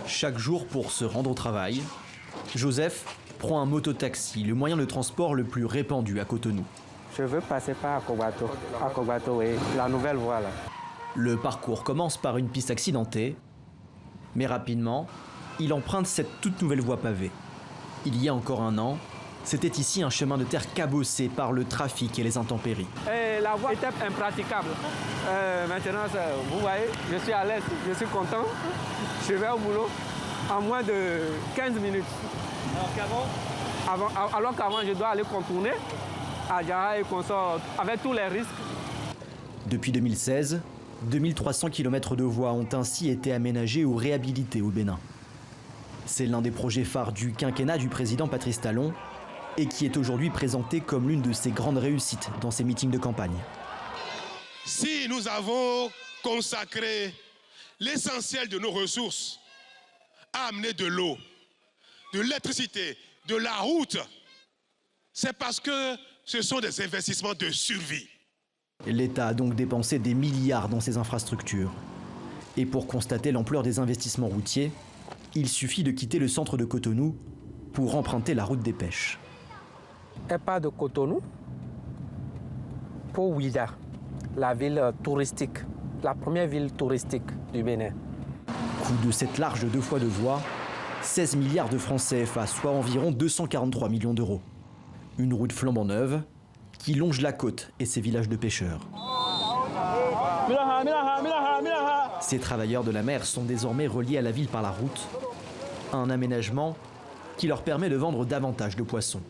Chaque jour pour se rendre au travail, Joseph prend un mototaxi, le moyen de transport le plus répandu à Cotonou. Je veux passer par Akogbato, oui, la nouvelle voie là. Le parcours commence par une piste accidentée, mais rapidement, il emprunte cette toute nouvelle voie pavée. Il y a encore un an, c'était ici un chemin de terre cabossé par le trafic et les intempéries. Et la voie était impraticable. Maintenant, vous voyez, je suis à l'aise, je suis content. Je vais au boulot en moins de 15 minutes. Alors qu'avant, je dois aller contourner à Djara et qu'on sort avec tous les risques. Depuis 2016, 2300 km de voies ont ainsi été aménagées ou réhabilitées au Bénin. C'est l'un des projets phares du quinquennat du président Patrice Talon et qui est aujourd'hui présenté comme l'une de ses grandes réussites dans ses meetings de campagne. Si nous avons consacré l'essentiel de nos ressources à amener de l'eau, de l'électricité, de la route, c'est parce que ce sont des investissements de survie. L'État a donc dépensé des milliards dans ces infrastructures. Et pour constater l'ampleur des investissements routiers, il suffit de quitter le centre de Cotonou pour emprunter la route des pêches. Elle part de Cotonou pour Ouidah, la ville touristique, la première ville touristique du Bénin. Coût de cette large 2 fois 2 voies, 16 milliards de francs CFA, soit environ 243 millions d'euros. Une route flambant neuve qui longe la côte et ses villages de pêcheurs. Ces travailleurs de la mer sont désormais reliés à la ville par la route, un aménagement qui leur permet de vendre davantage de poissons.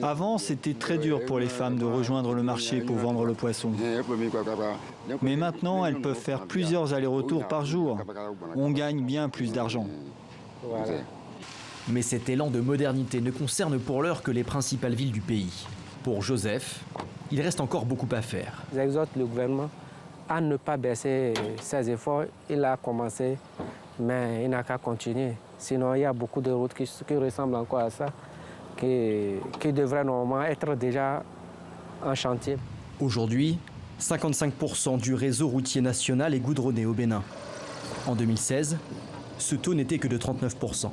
Avant, c'était très dur pour les femmes de rejoindre le marché pour vendre le poisson. Mais maintenant, elles peuvent faire plusieurs allers-retours par jour. On gagne bien plus d'argent. Mais cet élan de modernité ne concerne pour l'heure que les principales villes du pays. Pour Joseph, il reste encore beaucoup à faire. J'exhorte le gouvernement à ne pas baisser ses efforts. Il a commencé, mais il n'a qu'à continuer. Sinon, il y a beaucoup de routes qui ressemblent encore à ça, qui devraient normalement être déjà en chantier. Aujourd'hui, 55% du réseau routier national est goudronné au Bénin. En 2016, ce taux n'était que de 39%.